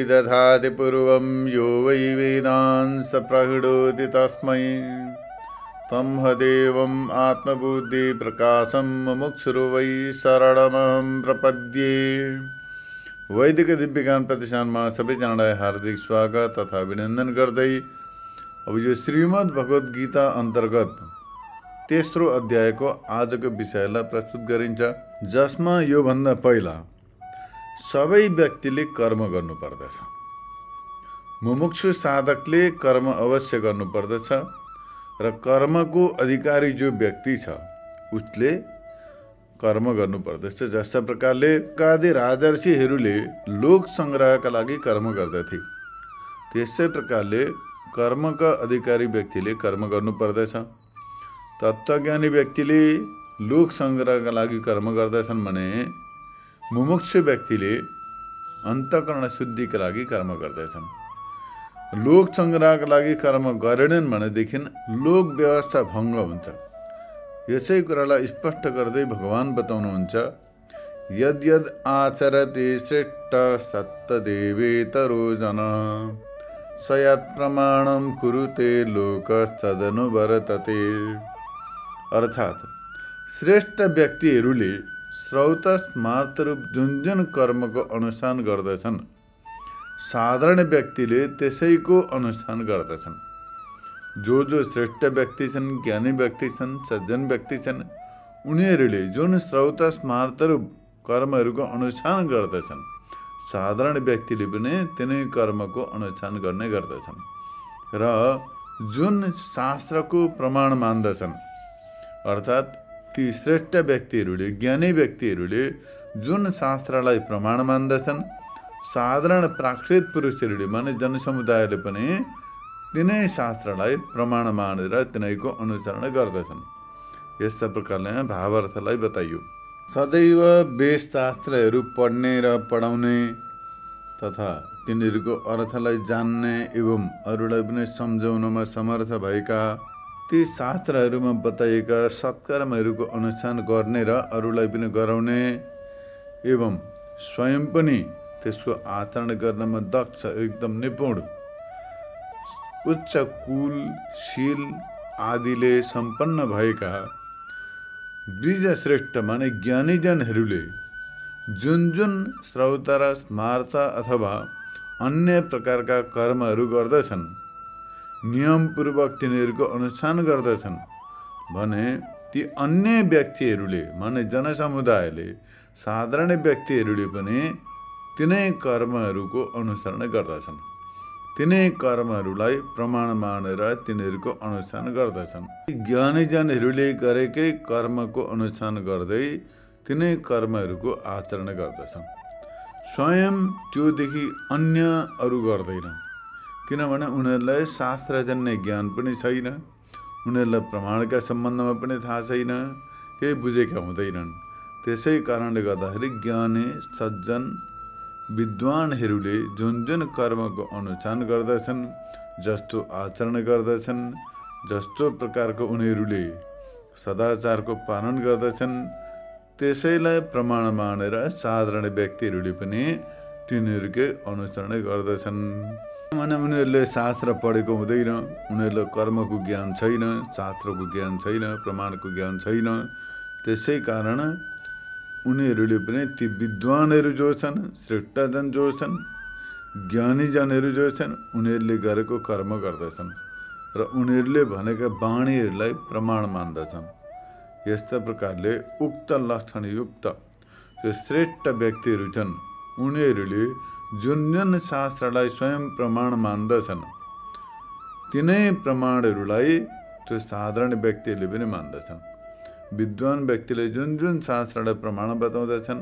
विदधाति पूर्वं यो वै वेदांस प्रहिणोति तस्मै तमहदेवम् आत्मबुद्धि प्रकाशं मुमुक्षुर्वै शरणमहं प्रपद्ये। वैदिक दिव्यज्ञान प्रतिष्ठानमा सबैजनालाई हार्दिक स्वागत तथा अभिनन्दन गर्दै अब यो श्रीमद् भगवत गीता अन्तर्गत तेस्रो अध्यायको आजको विषयलाई प्रस्तुत गरिन्छ, जसमा यो भन्दा पहिला सबै व्यक्तिले कर्म गर्नुपर्दछ। मुमुक्षु साधकले कर्म अवश्य गर्नुपर्दछ र कर्मको अधिकारी जो व्यक्ति छ उसले कर्म गर्नुपर्दछ। जस्ता प्रकारले कादि राजर्षिहरूले लोक संग्रहका लागि कर्म गर्दथे, त्यसै प्रकारले कर्मका अधिकारी व्यक्तिले कर्म गर्नुपर्दछ। तत्त्वज्ञानी व्यक्तिले लोक संग्रहका लागि कर्म गर्दछन् भने मुमुक्षु व्यक्तिले अन्तःकरण शुद्धिका लागि कर्म गर्दछन्। लोक संग्रहका लागि कर्म गरेनन् भनेदेखि लोक व्यवस्था भङ्ग हुन्छ। यसै कुरालाई स्पष्ट गर्दै भगवान बताउनुहुन्छ, यद् यद् आचरति श्रेष्ठ सत्तदेवेतरो जनः स यत् प्रमाणं कुरुते लोकस्तदनुवर्तते। अर्थात् श्रेष्ठ व्यक्तिहरूले स्रोत स्मार्तरूप जुन कर्मको अनुष्ठान गर्दछन्, साधारण व्यक्तिले त्यसैको अनुष्ठान गर्दछन्। जो श्रेष्ठ व्यक्ति छन्, ज्ञानी व्यक्ति छन्, सज्जन व्यक्ति छन्, उनीहरूले जुन स्रोत स्मार्तरूप कर्महरूको अनुष्ठान गर्दछन्, साधारण व्यक्तिले पनि तिनै कर्मको अनुष्ठान गर्ने गर्दछन्। र जुन शास्त्रको प्रमाण मान्दछन्, अर्थात् ती श्रेष्ठ व्यक्तिहरूले, ज्ञानी व्यक्तिहरूले जुन शास्त्रलाई प्रमाण मान्दछन्, साधारण प्राकृत पुरुषहरूले माने जनसमुदायले पनि तिनै शास्त्रलाई प्रमाण मानेर तिनैको अनुसरण गर्दछन्। यस्ता प्रकारले भावार्थलाई बताइयो। सदैव वेदशास्त्रहरू पढ्ने र पढाउने तथा तिनीहरूको अर्थलाई जान्ने एवं अरूलाई पनि सम्झाउनमा समर्थ भएका, ती शास्त्रहरूमा बताइएका सत्कर्महरूको अनुष्ठान गर्ने र अरूलाई पनि गराउने एवं स्वयं पनि त्यसको आचरण गर्नमा दक्ष, एकदम निपुण, उच्च कुल शील आदिले सम्पन्न भएका द्विजश्रेष्ठ माने ज्ञानीजनहरूले जुन श्रौत र स्मार्त अथवा अन्य प्रकारका कर्महरू गर्दछन्, नियमपूर्वक तिनीहरूको अनुष्ठान गर्दछन् भने ती अन्य व्यक्तिहरूले माने जनसमुदायले, साधारण व्यक्तिहरूले पनि तिनै कर्महरूको अनुसरण गर्दछन्। तिनै कर्महरूलाई प्रमाण मानेर तिनीहरूको अनुष्ठान गर्दछन्। ज्ञानीजनहरूले गरेकै कर्मको अनुष्ठान गर्दै तिनै कर्महरूको आचरण गर्दछन्। स्वयं त्योदेखि अन्य अरू गर्दैन, किनभने उनीहरूलाई शास्त्रजन्य ज्ञान पनि छैन, उनीहरूलाई प्रमाणका सम्बन्धमा पनि थाहा छैन, केही बुझेका हुँदैनन्। त्यसै कारणले गर्दाखेरि ज्ञानी सज्जन विद्वानहरूले जुन कर्मको अनुष्ठान गर्दछन्, जस्तो आचरण गर्दछन्, जस्तो प्रकारको उनीहरूले सदाचारको पालन गर्दछन्, त्यसैलाई प्रमाण मानेर साधारण व्यक्तिहरूले पनि तिनीहरूकै अनुसरण गर्दछन्। भने उनीहरूले शास्त्र पढेको हुँदैन, उनीहरूलाई कर्मको ज्ञान छैन, शास्त्रको ज्ञान छैन, प्रमाणको ज्ञान छैन। त्यसै कारण उनीहरूले पनि ती विद्वानहरू जो छन्, श्रेष्ठजन जो छन्, ज्ञानीजनहरू जो छन्, उनीहरूले गरेको कर्म गर्दछन् र उनीहरूले भनेका वाणीहरूलाई प्रमाण मान्दछन्। यस्ता प्रकारले उक्त लक्षणयुक्त जो श्रेष्ठ व्यक्तिहरू छन्, उनीहरूले जुन शास्त्रलाई स्वयं प्रमाण मान्दछन्, तिनै प्रमाणहरूलाई त्यो साधारण व्यक्तिहरूले पनि मान्दछन्। विद्वान व्यक्तिले जुन शास्त्रलाई प्रमाण बताउँदछन्,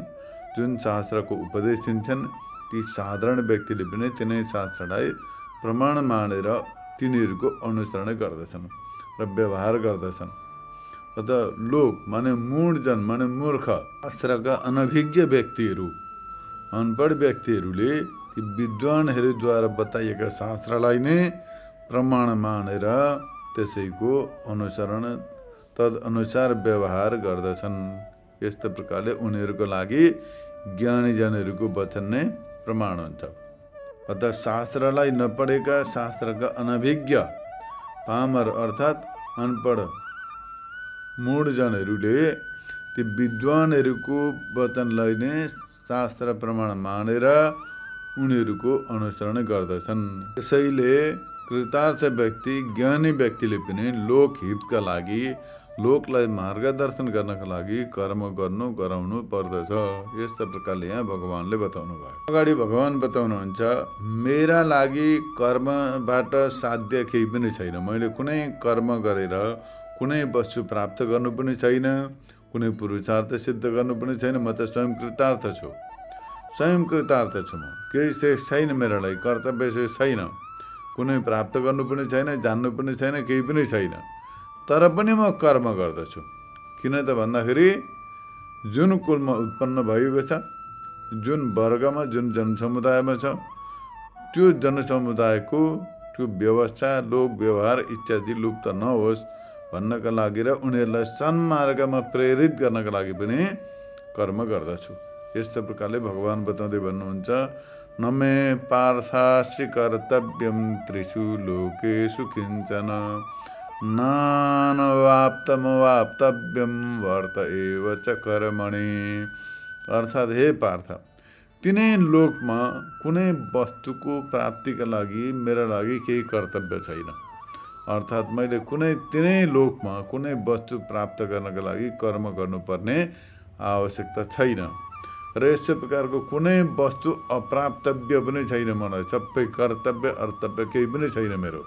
जुन शास्त्रको उपदेश दिन्छन्, ती साधारण व्यक्तिले पनि तिनै शास्त्रलाई प्रमाण मानेर तिनीहरूको अनुसरण गर्दछन् र व्यवहार गर्दछन्। अत लोक माने मूढजन माने मूर्ख, शास्त्रका अनभिज्ञ व्यक्तिहरू, अनपढ व्यक्तिहरूले ती विद्वानहरूद्वारा बताइएका शास्त्रलाई नै प्रमाण मानेर त्यसैको अनुसरण तदनुसार व्यवहार गर्दछन्। यस्तो प्रकारले उनीहरूको लागि ज्ञानीजनहरूको वचन नै प्रमाण हुन्छ। अतः शास्त्रलाई नपढेका, शास्त्रका अनभिज्ञ पामर अर्थात् अनपढ मूढजनहरूले ती विद्वानहरूको वचनलाई नै शास्त्र प्रमाण मानेर उनीहरूको अनुसरण गर्दछन्। त्यसैले कृतार्थ व्यक्ति, ज्ञानी व्यक्तिले पनि लोकहितका लागि, लोकलाई मार्गदर्शन गर्नका लागि कर्म गराउनु पर्दछ। यस्ता प्रकारले यहाँ भगवानले बताउनु भयो। अगाडि भगवान बताउनुहुन्छ, मेरा लागि कर्मबाट साध्य केही पनि छैन। मैले कुनै कर्म गरेर कुनै वस्तु प्राप्त गर्नु पनि छैन, कुनै पुरुषार्थ सिद्ध गर्नु पनि छैन। म त स्वयं कृतार्थ छु, स्वयं कृतार्थ छु। म केही शेष छैन मेरा लागि, कर्तव्य शेष छैन, कुनै प्राप्त गर्नु पनि छैन, जान्नु पनि छैन, केही पनि छैन। तर पनि म कर्म गर्दछु। किन त भन्दाखेरि जुन कुलमा उत्पन्न भएको छ, जुन वर्गमा, जुन जनसमुदायमा छ, त्यो जनसमुदायको त्यो व्यवस्था, लोक व्यवहार इत्यादि लुप्त नहोस् भन्नका लागि र उनीहरूलाई सन्मार्गमा प्रेरित गर्नका लागि पनि कर्म गर्दछु। यस्तो प्रकारले भगवान बताउँदै भन्नुहुन्छ, न मे पार्थास्य कर्तव्यम त्रिषु लोकेषु किञ्चन नानवाप्तमवाप्तव्यम वर्त एव च कर्मणि। अर्थात् हे पार्थ, तिनै लोकमा कुनै वस्तुको प्राप्तिका लागि मेरा लागि केही कर्तव्य छैन। अर्थात् मैले तिनै लोकमा कुनै वस्तु प्राप्त गर्नका लागि कर्म गर्नुपर्ने आवश्यकता छैन। र यस्तो प्रकारको कुनै वस्तु अप्राप्तव्य पनि छैन। मलाई सबै कर्तव्य अर्थव्य केही पनि छैन। मेरो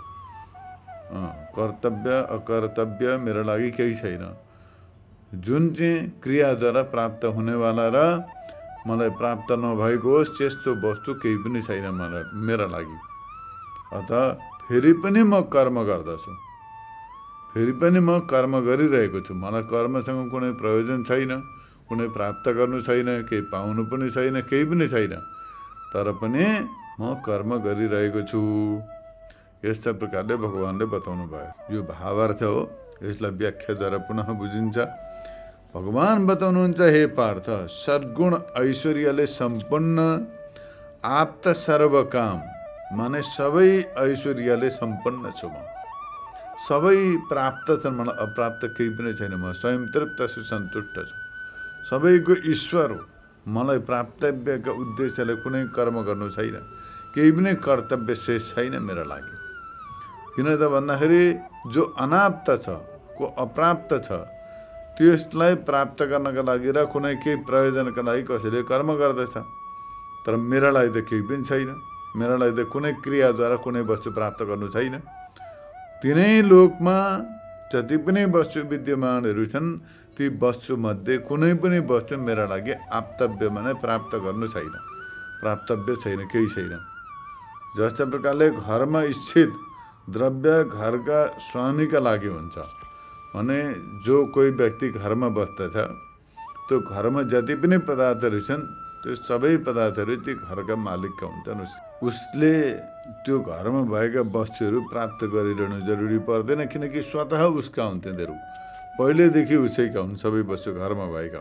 कर्तव्य अकर्तव्य मेरो लागि केही छैन। जुन चाहिँ क्रियाद्वारा प्राप्त हुनेवाला र मलाई प्राप्त नभएको होस् त्यस्तो वस्तु केही पनि छैन मेरा लागि। अतः फेरि पनि म कर्म गर्दछु, फेरि पनि म कर्म गरिरहेको छु। मलाई कर्मसँग कुनै प्रयोजन छैन, कुनै प्राप्त गर्नु छैन, केही पाउनु पनि छैन, केही पनि छैन। तर पनि म कर्म गरिरहेको छु। यस्ता प्रकारले भगवानले बताउनु भयो। यो भावार्थ हो, यसलाई व्याख्याद्वारा पुनः बुझिन्छ। भगवान बताउनुहुन्छ, हे पार्थ, सद्गुण ऐश्वर्यले सम्पन्न आप्त सर्वकाम, माने सबै ऐश्वर्यले सम्पन्न छु म। सबै प्राप्त छन्, मलाई अप्राप्त केही पनि छैन। म स्वयं तृप्त छु, सन्तुष्ट छु, सबैको ईश्वर हो। मलाई प्राप्तव्यका उद्देश्यले कुनै कर्म गर्नु छैन, केही पनि कर्तव्य शेष छैन मेरा लागि। किन त भन्दाखेरि जो अनाप्त छ, को अप्राप्त छ, त्यसलाई प्राप्त गर्नका लागि र कुनै केही प्रयोजनका लागि कसैले कर्म गर्दछ। तर मेरा लागि त केही पनि छैन। मेरा लागि त कुनै क्रियाद्वारा कुनै वस्तु प्राप्त गर्नु छैन। तिनै लोकमा जति पनि वस्तु विद्यमानहरू छन्, ती वस्तुमध्ये कुनै पनि वस्तु मेरा लागि आप्तव्य माने प्राप्त गर्नु छैन, प्राप्तव्य छैन, केही छैन। जस्तो प्रकारले घरमा स्थित द्रव्य घरका स्वामीका लागि हुन्छ भने जो कोही व्यक्ति घरमा बस्दछ, त्यो घरमा जति पनि पदार्थहरू छन् त्यो सबै पदार्थहरू ती घरका मालिकका हुन्छन्। उसले त्यो घरमा भएका वस्तुहरू प्राप्त गरिरहनु जरुरी पर्दैन, किनकि स्वतः उसका हुन्छन् तिनीहरू, पहिलेदेखि उसैका हुन् सबै वस्तु घरमा भएका।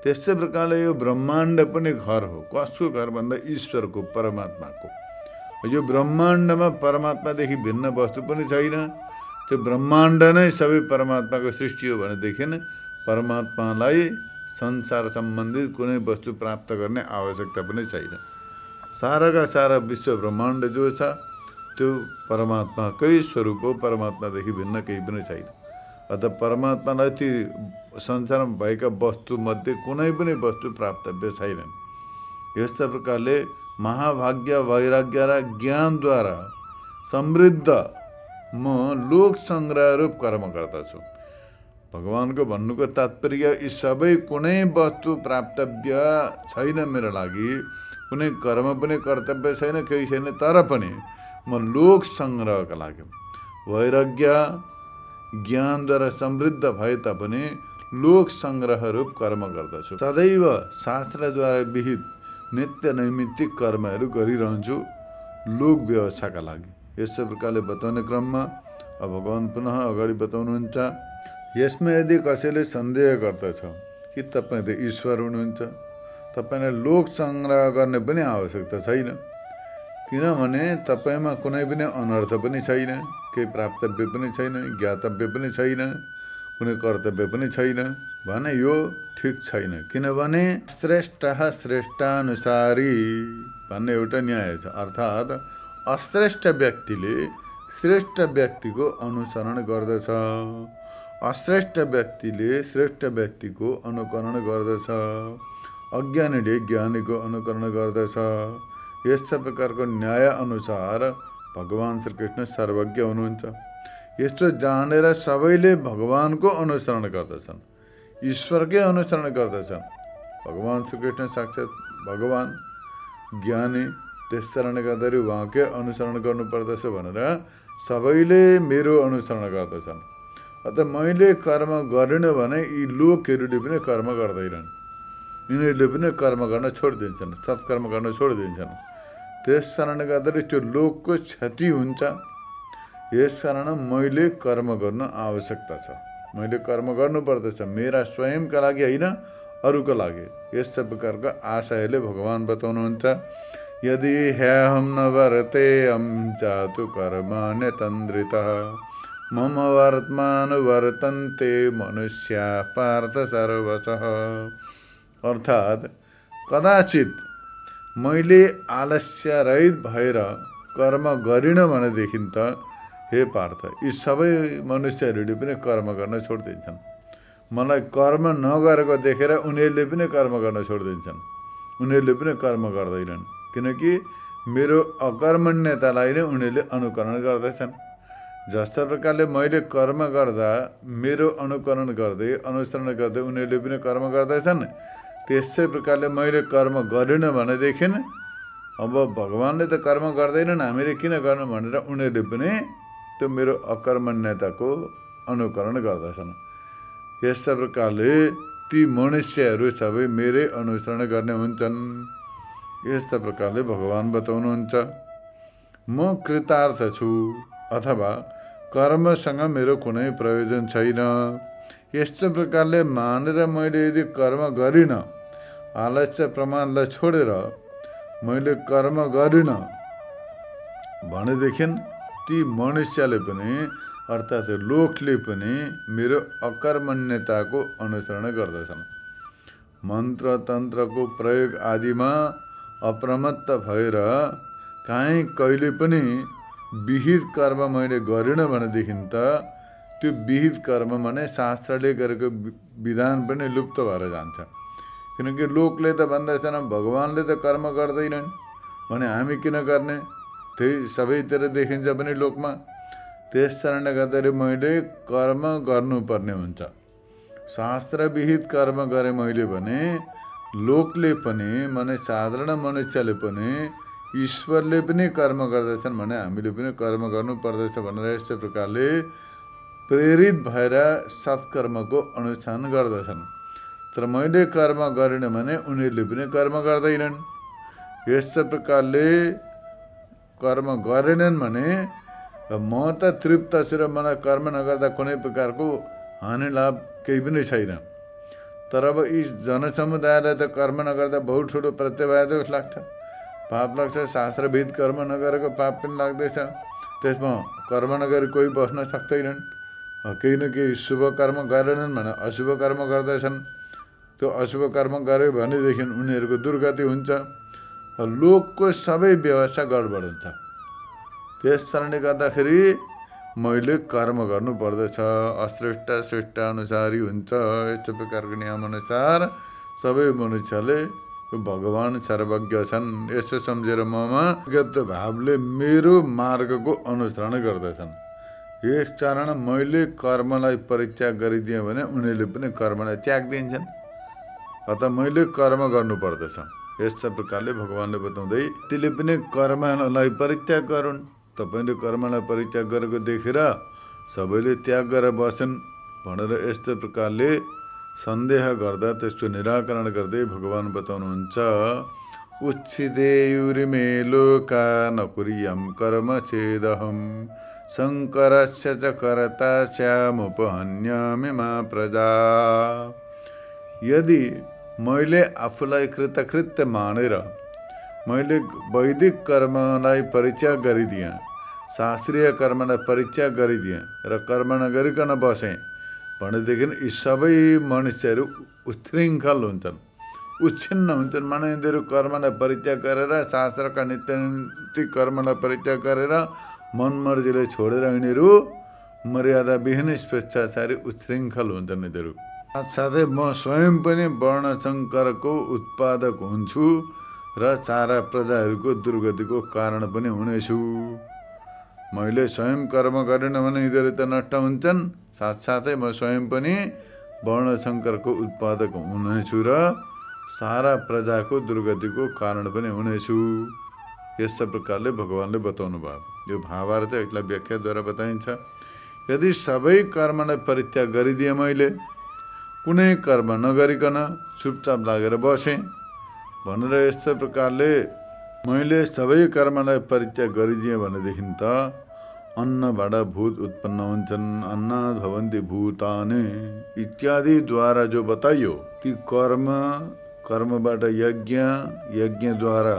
त्यस्तै प्रकारले यो ब्रह्माण्ड पनि घर हो। कसको घर भन्दा ईश्वरको, परमात्माको। यो ब्रह्माण्डमा परमात्मादेखि भिन्न वस्तु पनि छैन। त्यो ब्रह्माण्ड नै सबै परमात्माको सृष्टि हो भनेदेखि परमात्मालाई संसार सम्बन्धित कुनै वस्तु प्राप्त गर्ने आवश्यकता पनि छैन। साराका सारा विश्व ब्रह्माण्ड जो छ त्यो परमात्माकै स्वरूप हो, परमात्मादेखि भिन्न केही पनि छैन। अतः परमात्मालाई ती संसारमा भएका वस्तुमध्ये कुनै पनि वस्तु प्राप्तव्य छैनन्। यस्ता प्रकारले महाभाग्य, वैराग्य र ज्ञानद्वारा समृद्ध म लोक संग्रह रूप कर्म गर्दछु। भगवानको भन्नुको तात्पर्य यी सबै कुनै वस्तु प्राप्तव्य छैन मेरा लागि, कुनै कर्म पनि कर्तव्य छैन, केही छैन। तर पनि म लोक संग्रहका लागि वैराग्य ज्ञानद्वारा समृद्ध भए तापनि लोक संग्रह रूप कर्म गर्दछु। सदैव शास्त्रद्वारा विहित नित्य नैमित्तिक कर्महरू गरिरहन्छु लोक व्यवस्थाका लागि। यस्तो प्रकारले बताउने क्रममा अब भगवान पुनः अगाडि बताउनुहुन्छ, यसमा यदि कसैले सन्देह गर्दछ कि तपाईँ त ईश्वर हुनुहुन्छ, तपाईँलाई लोक संग्रह गर्ने पनि आवश्यकता छैन, किनभने तपाईँमा कुनै पनि अनर्थ पनि छैन, केही प्राप्तव्य पनि छैन, ज्ञातव्य पनि छैन, कुनै कर्तव्य पनि छैन भने यो ठिक छैन। किनभने श्रेष्ठ श्रेष्ठानुसारी भन्ने एउटा न्याय छ। अर्थात् अश्रेष्ठ व्यक्तिले श्रेष्ठ व्यक्तिको अनुसरण गर्दछ, अश्रेष्ठ व्यक्तिले श्रेष्ठ व्यक्तिको अनुकरण गर्दछ, अज्ञानीले ज्ञानीको अनुकरण गर्दछ। यस्ता प्रकारको न्याय अनुसार भगवान् श्रीकृष्ण सर्वज्ञ हुनुहुन्छ। यस्तो जानेर सबैले भगवानको अनुसरण गर्दछन्, ईश्वरकै अनुसरण गर्दछन्। भगवान् श्रीकृष्ण साक्षात् भगवान् ज्ञानी, त्यस कारणले गर्दाखेरि उहाँकै अनुसरण गर्नुपर्दछ भनेर सबैले मेरो अनुसरण गर्दछन्। अत मैले कर्म गरिनँ भने यी लोकहरूले पनि कर्म गर्दैनन्, यिनीहरूले पनि कर्म गर्न छोडिदिन्छन्, सत्कर्म गर्न छोडिदिन्छन्। त्यस कारणले गर्दाखेरि त्यो लोकको क्षति हुन्छ। यस कारण मैले कर्म गर्न आवश्यकता छ, मैले कर्म गर्नुपर्दछ, मेरा स्वयंका लागि होइन, अरूको लागि। यस्ता प्रकारको आशयले भगवान् बताउनुहुन्छ, यदि ह्यहं न वर्तेयं जातु कर्माण्य तन्द्रितः मम वर्तमानुवर्तन्ते मनुष्या पार्थ सर्वशः। अर्थात् कदाचित मैले आलस्य रहित भएर कर्म गरिनँ भनेदेखि त हे पार्थ, यी सबै मनुष्यहरूले पनि कर्म गर्न छोडिदिन्छन्। मलाई कर्म नगरेको देखेर उनीहरूले पनि कर्म गर्न छोडिदिन्छन्, उनीहरूले पनि कर्म गर्दैनन्। किनकि मेरो अकर्मण्यतालाई नै उनीहरूले अनुकरण गर्दछन्। जस्ता प्रकारले मैले कर्म गर्दा मेरो अनुकरण गर्दै अनुसरण गर्दै उनीहरूले पनि कर्म गर्दछन्, त्यसै प्रकारले मैले कर्म गरिनँ भनेदेखि अब भगवान्ले त कर्म गर्दैनन्, हामीले किन गर्नु भनेर उनीहरूले पनि त्यो मेरो अकर्मण्यताको अनुकरण गर्दछन्। यस्ता प्रकारले ती मनुष्यहरू सबै मेरै अनुसरण गर्ने हुन्छन्। यस्ता प्रकारले भगवान् बताउनुहुन्छ, म कृतार्थ छु अथवा कर्मसँग मेरो कुनै प्रयोजन छैन। यस्तो प्रकारले मानेर मैले यदि कर्म गरिनँ, आलस्य प्रमाणलाई छोडेर मैले कर्म गरिनँ भनेदेखि ती मनुष्यले पनि अर्थात् लोकले पनि मेरो अकर्मण्यताको अनुसरण गर्दछन्। मन्त्र तन्त्रको प्रयोग आदिमा अप्रमत्त भएर काहीँ कहिले पनि विहित कर्म मैले गरिनँ भनेदेखि त त्यो विहित कर्म भने शास्त्रले गरेको विधान पनि लुप्त भएर जान्छ। किनकि लोकले त भन्दैछन् भगवान्ले त कर्म गर्दैनन् भने हामी किन गर्ने, त्यही सबैतिर देखिन्छ पनि लोकमा। त्यस कारणले गर्दाखेरि मैले कर्म गर्नुपर्ने हुन्छ। शास्त्रविहित कर्म गरेँ मैले भने लोकले पनि माने साधारण मनुष्यले पनि ईश्वरले पनि कर्म गर्दछन् भने हामीले पनि कर्म गर्नुपर्दछ भनेर यस्तो प्रकारले प्रेरित भएर सत्कर्मको अनुष्ठान गर्दछन्। तर मैले कर्म गरिनँ भने उनीहरूले पनि कर्म गर्दैनन्। यस्तो प्रकारले कर्म गरेनन् भने म त तृप्त छु र मलाई कर्म नगर्दा कुनै प्रकारको हानि लाभ केही पनि छैन। तर अब यी जनसमुदायलाई त कर्म नगर्दा बहुत ठुलो प्रत्यवाय दोष लाग्छ, पाप लाग्छ। शास्त्रविहित कर्म नगरेको पाप पनि लाग्दैछ। त्यसमा कर्म नगरी कोही बस्न सक्दैनन्। केही न केही शुभ कर्म गरेनन् भने अशुभ कर्म गर्दैछन्। त्यो अशुभ कर्म गर्यो भनेदेखि उनीहरूको दुर्गति हुन्छ। लोकको सबै व्यवस्था गडबड हुन्छ। त्यस कारणले गर्दाखेरि मैले कर्म गर्नुपर्दछ। अश्रेष्ठ श्रेष्ठ अनुसारी हुन्छ। यस्तो प्रकारको नियमअनुसार सबै मनुष्यले भगवान् सर्वज्ञ छन् यसो सम्झेर ममा व्यक्त भावले मेरो मार्गको अनुसरण गर्दछन्। यस कारण मैले कर्मलाई परित्याग गरिदिएँ भने उनीहरूले पनि कर्मलाई त्याग दिन्छन्। अत मैले कर्म गर्नुपर्दछ। यस्ता प्रकारले भगवान्ले बताउँदै त्यसले पनि कर्मलाई परित्याग गरून्। तपाईँले कर्मलाई परित्याग गरेको देखेर सबैले त्याग गरेर बस्छन् भनेर यस्तो प्रकारले सन्देह गर्दा त्यसको निराकरण गर्दै भगवान् बताउनुहुन्छ, उच्छिदेयुरिमे लोका न कुर्यं कर्म चेदहं शङ्करस्य च कर्ता स्यामुपहन्यामि मा प्रजा। यदि मैले आफूलाई कृतकृत्य मानेर मैले वैदिक कर्मलाई परित्याग गरिदिएँ, शास्त्रीय कर्मलाई परित्याग गरिदिएँ र कर्म नगरिकन बसेँ भनेदेखि यी सबै मनुष्यहरू उच्छृङ्खल हुन्छन्, उच्छिन्न हुन्छन्। माने यिनीहरू कर्मलाई परित्याग गरेर, शास्त्रका नित्य नित्य कर्मलाई परित्याग गरेर मनमर्जीले छोडेर यिनीहरू मर्यादाविहीन स्वेच्छाचारी उच्छृङ्खल हुन्छन् यिनीहरू। साथसाथै म स्वयं पनि वर्णशङ्करको उत्पादक हुन्छु र सारा प्रजाहरूको दुर्गतिको कारण पनि हुनेछु। मैले स्वयं कर्म गरेन भने यिनीहरू त नष्ट हुन्छन्, साथसाथै म स्वयं पनि वर्णशङ्करको उत्पादक हुनेछु र सारा प्रजाको दुर्गतिको कारण पनि हुनेछु। यस्ता प्रकारले भगवानले बताउनु भयो। यो भावार्थ यसलाई व्याख्याद्वारा बताइन्छ। यदि सबै कर्मलाई परित्याग गरिदिएँ, मैले कुनै कर्म नगरिकन चुपचाप लागेर बसेँ भनेर यस्तो प्रकारले मैले सबै कर्मलाई परित्याग गरिदिएँ भनेदेखि त अन्नबाट भूत उत्पन्न हुन्छन्, अन्नाद भवन्ति भूतानि इत्यादिद्वारा जो बताइयो, ती कर्मबाट यज्ञ, यज्ञद्वारा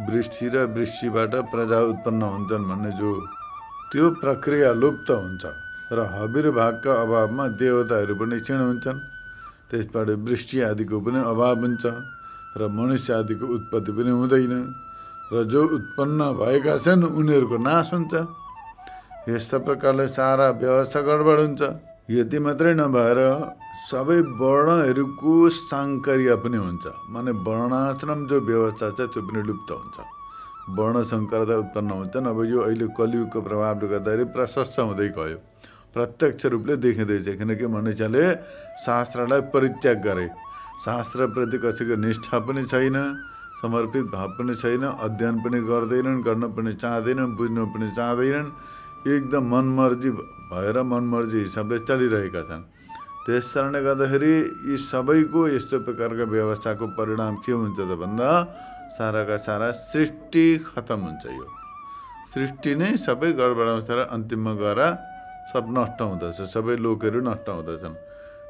वृष्टि र वृष्टिबाट प्रजा उत्पन्न हुन्छन् भन्ने जो त्यो प्रक्रिया लुप्त हुन्छ र हविर्भागका अभावमा देवताहरू पनि क्षीण हुन्छन्। त्यसबाट वृष्टि आदिको पनि अभाव हुन्छ र मनुष्य आदिको उत्पत्ति पनि हुँदैन र जो उत्पन्न भएका छन् उनीहरूको नाश हुन्छ। यस्ता प्रकारले सारा व्यवस्था गडबड हुन्छ। यति मात्रै नभएर सबै वर्णहरूको साङ्कर्य पनि हुन्छ। माने वर्णाश्रम जो व्यवस्था छ त्यो पनि लुप्त हुन्छ, वर्णशङ्करता उत्पन्न हुन्छन्। अब यो अहिले कलियुगको प्रभावले गर्दाखेरि प्रशस्त हुँदै गयो, प्रत्यक्ष रूपले देखिँदैछ। किनकि मनुष्यले शास्त्रलाई परित्याग गरे, शास्त्रप्रति कसैको निष्ठा पनि छैन, समर्पित भाव पनि छैन, अध्ययन पनि गर्दैनन्, गर्न पनि चाहँदैनन्, बुझ्न पनि चाहँदैनन्, एकदम मनमर्जी भएर मनमर्जी हिसाबले चलिरहेका छन्। त्यस कारणले गर्दाखेरि यी सबैको यस्तो प्रकारका व्यवस्थाको परिणाम के हुन्छ त भन्दा साराका सारा सृष्टि खतम हुन्छ। यो सृष्टि नै सबै गडबडाउँछ र अन्तिममा गएर सब नष्ट हुँदछ, सबै लोकहरू नष्ट हुँदछन्।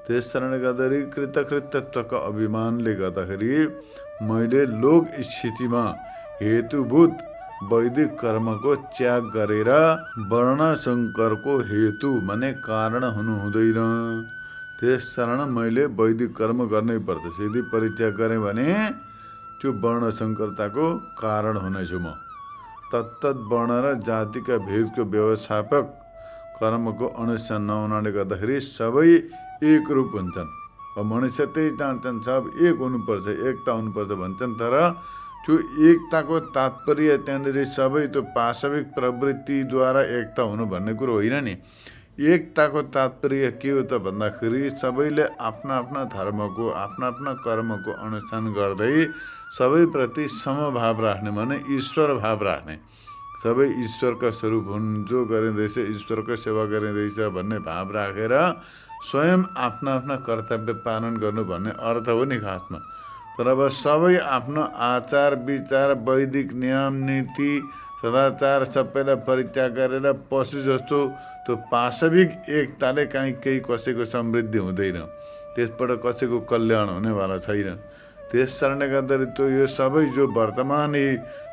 त्यस कारणले गर्दाखेरि कृतकृत्यत्वको अभिमानले गर्दाखेरि मैले लोक स्थितिमा हेतुभूत वैदिक कर्मको त्याग गरेर वर्णशङ्करको हेतु माने कारण हुनु हुँदैन। त्यस कारण मैले वैदिक कर्म गर्नै पर्दछ। यदि परित्याग गरेँ भने त्यो वर्णशङ्करताको कारण हुनेछु म। तत्तत् वर्ण र जातिका भेदको व्यवस्थापक कर्मको अनुष्ठान नहुनाले गर्दाखेरि सबै एक रूप हुन्छन्। अब मनुष्य त्यही चाहन्छन्, सब एक हुनुपर्छ, एकता हुनुपर्छ भन्छन्। तर त्यो एकताको तात्पर्य त्यहाँनिर सबै त्यो पाशविक प्रवृत्तिद्वारा एकता हुनु भन्ने कुरो होइन नि। एकताको तात्पर्य के हो त भन्दाखेरि सबैले आफ्ना आफ्ना धर्मको, आफ्ना आफ्ना कर्मको अनुष्ठान गर्दै सबैप्रति समभाव राख्ने, माने ईश्वर भाव राख्ने। सबै ईश्वरका स्वरूप हुन्, जो गरिँदैछ ईश्वरको सेवा गरिँदैछ भन्ने भाव राखेर स्वयं आफ्ना आफ्ना कर्तव्य पालन गर्नु भन्ने अर्थ हो नि खासमा। तर अब सबै आफ्नो आचार विचार, वैदिक नियम नीति, सदाचार सबैलाई परित्याग गरेर पशु जस्तो त्यो पाशविक एकताले काहीँ केही कसैको समृद्धि हुँदैन, त्यसबाट कसैको कल्याण हुनेवाला छैन। त्यस कारणले गर्दाखेरि त्यो यो सबै जो वर्तमान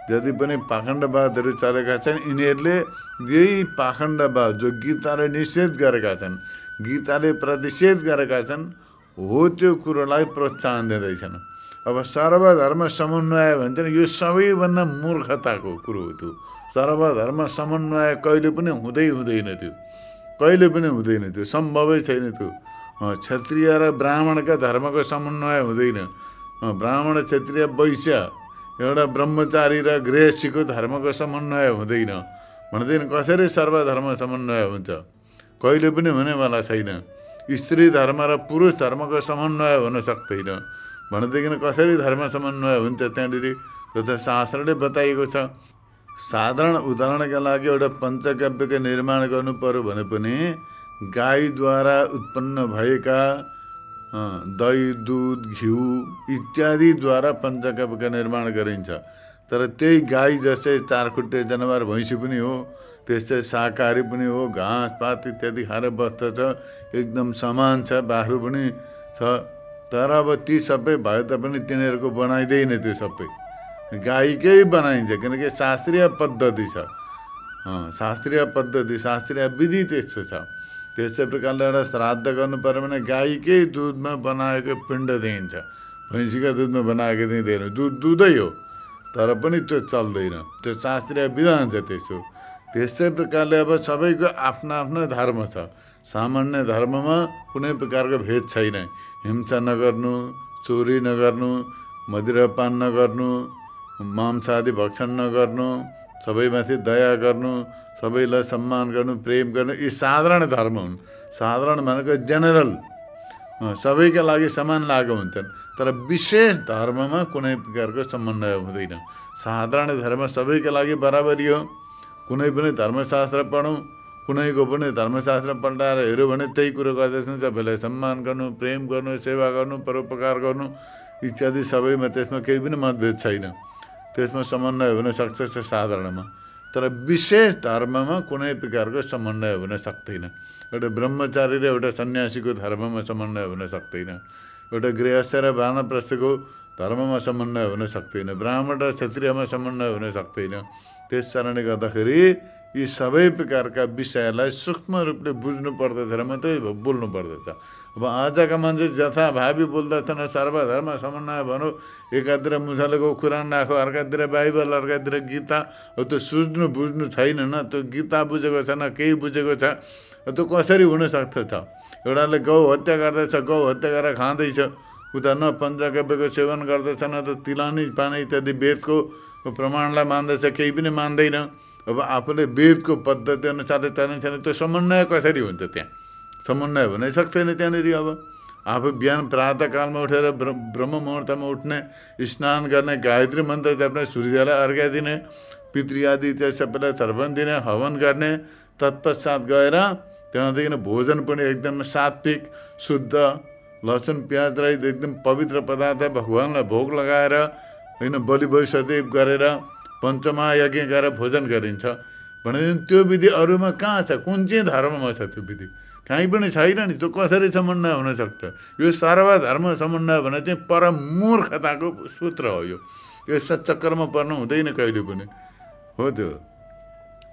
जति पनि पाखण्डवादहरू चलेका छन्, यिनीहरूले यही पाखण्डवाद जो गीताले निषेध गरेका छन्, गीताले प्रतिषेध गरेका छन्, हो त्यो कुरोलाई प्रोत्साहन दिँदैछन्। अब सर्वधर्म समन्वय भन्छ नि, यो सबैभन्दा मूर्खताको कुरो हो। त्यो सर्वधर्म समन्वय कहिले पनि हुँदैन, त्यो कहिले पनि हुँदैन, त्यो सम्भवै छैन। त्यो क्षत्रिय र ब्राह्मणका धर्मको समन्वय हुँदैन, ब्राह्मण क्षत्रिय वैश्य एउटा ब्रह्मचारी र गृहस्थीको धर्मको समन्वय हुँदैन भनेदेखि कसरी सर्वधर्म समन्वय हुन्छ? कहिले पनि हुनेवाला छैन। स्त्री धर्म र पुरुष धर्मको समन्वय हुन सक्दैन भनेदेखि कसरी धर्म समन्वय हुन्छ? त्यहाँनिर त्यो त शास्त्रले बताइएको छ। साधारण उदाहरणका लागि एउटा पञ्चकाव्यको निर्माण गर्नु पर्यो भने पनि गाईद्वारा उत्पन्न भएका दही, दूध, घिउ इत्यादिद्वारा पञ्चकाव्यको निर्माण गरिन्छ। तर त्यही गाई जस्तै चारखुट्टे जनावर भैँसी पनि हो, त्यस्तै शाकाहारी पनि हो, घाँस पात इत्यादि खाएर बस्दछ, एकदम समान छ, बाख्रो पनि छ। तर अब ती सबै भए तापनि तिनीहरूको बनाइँदैन त्यो सबै। गाईकै बनाइन्छ, किनकि शास्त्रीय पद्धति छ। शास्त्रीय पद्धति, शास्त्रीय विधि त्यस्तो छ। त्यस्तै प्रकारले एउटा श्राद्ध गर्नु पर्यो भने गाईकै दुधमा बनाएको पिण्ड दिइन्छ, भैँसीका दुधमा बनाएको दिँदैन। दुध दुधै हो, तर पनि त्यो चल्दैन, त्यो शास्त्रीय विधान छ त्यस्तो। त्यस्तै प्रकारले अब सबैको आफ्नो आफ्नो धर्म छ। सामान्य धर्ममा कुनै प्रकारको भेद छैन। हिंसा नगर्नु, चोरी नगर्नु, मदिरापान नगर्नु, मांसादि भक्षण नगर्नु, सबैमाथि दया गर्नु, सबैलाई सम्मान गर्नु, प्रेम गर्नु, यी साधारण धर्म हुन्। साधारण भनेको जेनरल, सबैका लागि समान लागु हुन्छन्। तर विशेष धर्ममा कुनै प्रकारको समन्वय हुँदैन। साधारण धर्म सबैका लागि बराबरी हो। कुनै पनि धर्मशास्त्र पढौँ, कुनैको पनि धर्मशास्त्र पल्टाएर हेऱ्यो भने त्यही कुरो गर्दैछन्। सबैलाई सम्मान गर्नु, प्रेम गर्नु, सेवा गर्नु, परोपकार गर्नु इत्यादि सबैमा, त्यसमा केही पनि मतभेद छैन। त्यसमा समन्वय हुन सक्छ साधारणमा। तर विशेष धर्ममा कुनै प्रकारको समन्वय हुन सक्दैन। एउटा ब्रह्मचारी र एउटा सन्यासीको धर्ममा समन्वय हुन सक्दैन। एउटा गृहस्थ र वानप्रस्थको धर्ममा समन्वय हुन सक्दैन। ब्राह्मण र क्षत्रियमा समन्वय हुन सक्दैन। त्यस कारणले गर्दाखेरि यी सबै प्रकारका विषयलाई सूक्ष्म रूपले बुझ्नु पर्दछ र मात्रै बोल्नु पर्दछ। अब आजका मान्छे जथाभावी बोल्दछन्। सर्वधर्म समन्वय भनौँ, एकातिर मुसलको कुरान राखो, अर्कातिर बाइबल, अर्कातिर गीता। त्यो सुझ्नु बुझ्नु छैन न। त्यो गीता बुझेको छैन, केही बुझेको छ, त्यो कसरी हुनसक्छ त? एउटाले गौ हत्या गर्दैछ, गौ हत्या गरेर खाँदैछ, उता न पञ्चगव्यको सेवन गर्दैछ, न त तिलानी पानी इत्यादि वेदको प्रमाणलाई मान्दैछ, केही पनि मान्दैन। अब आफूले वेदको पद्धति अनुसारले जाने छैन, त्यो समन्वय कसरी हुन्छ? त्यहाँ समन्वय हुनै सक्दैन त्यहाँनिर। अब आफू बिहान प्रातःकालमा उठेर ब्रह्म मुहुर्तमा उठ्ने, स्नान गर्ने, गायत्री मन्त्र जप्ने, सूर्यलाई अर्घ्य दिने, पितृ आदि त्यो सबैलाई तर्पण दिने, हवन गर्ने, तत्पश्चात गएर त्यहाँदेखि भोजन पनि एकदम सात्विक, शुद्ध, लसुन प्याज रहित एकदम पवित्र पदार्थ भगवान्लाई भोग लगाएर, होइन, बलि वैष्णदेव गरेर पञ्चमहायज्ञ गरेर भोजन गरिन्छ भनेदेखि त्यो विधि अरूमा कहाँ छ? कुन चाहिँ धर्ममा छ त्यो विधि? कहीँ पनि छैन नि। त्यो कसरी समन्वय हुनसक्छ? यो सर्वधर्म समन्वय भने चाहिँ परम मूर्खताको सूत्र हो। यो चक्करमा पर्नु हुँदैन कहिले पनि हो त्यो।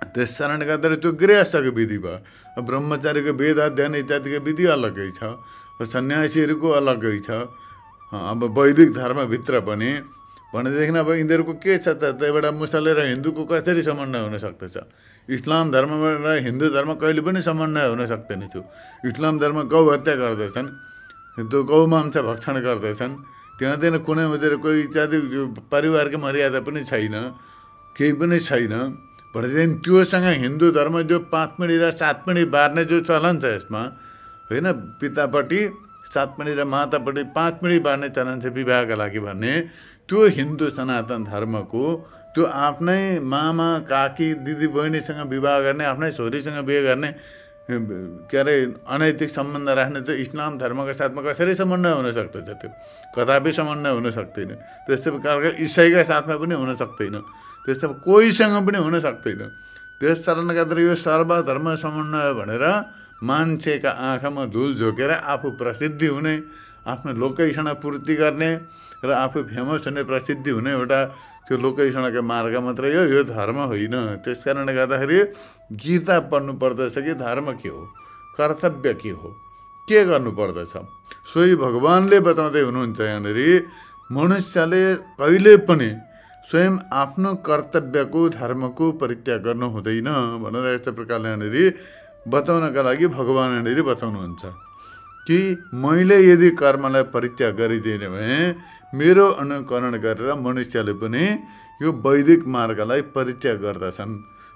त्यस कारणले गर्दाखेरि त्यो गृहस्थको विधि भयो। ब्रह्मचारीको वेद अध्ययन इत्यादिको विधि अलग्गै छ, सन्यासीहरूको अलग्गै छ। अब वैदिक धर्मभित्र पनि भनेदेखि अब यिनीहरूको के छ त? एउटा मुसलमान र हिन्दूको कसरी समन्वय हुन सक्दछ? इस्लाम धर्म र हिन्दू धर्म कहिले पनि समन्वय हुन सक्दैन थियो। इस्लाम धर्म गौ हत्या गर्दछन्, त्यो गौ मांस भक्षण गर्दछन्, त्यहाँदेखि कुनै उनीहरूको इत्यादि परिवारको मर्यादा पनि छैन, केही पनि छैन भनेदेखि त्योसँग हिन्दू धर्म जो 5 पिँढी र 7 पिँढी बार्ने जो चलन छ यसमा, होइन, पितापट्टि 7 पिँढी र मातापट्टि 5 पिँढी बार्ने चलन छ विवाहका लागि भन्ने, त्यो हिन्दू सनातन धर्मको त्यो आफ्नै मामा काकी दिदी बहिनीसँग विवाह गर्ने, आफ्नै छोरीसँग बिहे गर्ने, के अरे अनैतिक सम्बन्ध राख्ने त्यो इस्लाम धर्मको साथमा कसरी समन्वय हुन सक्दछ? त्यो कदापि समन्वय हुन सक्दैन। त्यस्तै प्रकारको इसाईका साथमा पनि हुन सक्दैन, त्यस्तो कोहीसँग पनि हुन सक्दैन। त्यस कारणले गर्दा यो सर्वधर्म समन्वय भनेर मान्छेका आँखामा धुल झोकेर आफू प्रसिद्धि हुने, आफ्नो लोकैषणा पूर्ति गर्ने र आफू फेमस हुने, प्रसिद्धि हुने एउटा त्यो लोकैषणाको मार्ग मात्रै हो। यो धर्म होइन। त्यस कारणले गर्दाखेरि गीता पढ्नु पर्दछ कि धर्म के हो, कर्तव्य के हो, के गर्नु पर्दछ सोही भगवान्ले बताउँदै हुनुहुन्छ। यहाँनिर मनुष्यले कहिले पनि स्वयं आफ्नो कर्तव्यको, धर्मको परित्याग गर्नु हुँदैन भनेर यस्तो प्रकारले यहाँनिर बताउनका लागि भगवान् यहाँनिर बताउनुहुन्छ कि मैले यदि कर्मलाई परित्याग गरिदिएन भने मेरो अनुकरण गरेर मनुष्यले पनि यो वैदिक मार्गलाई परित्याग गर्दछन्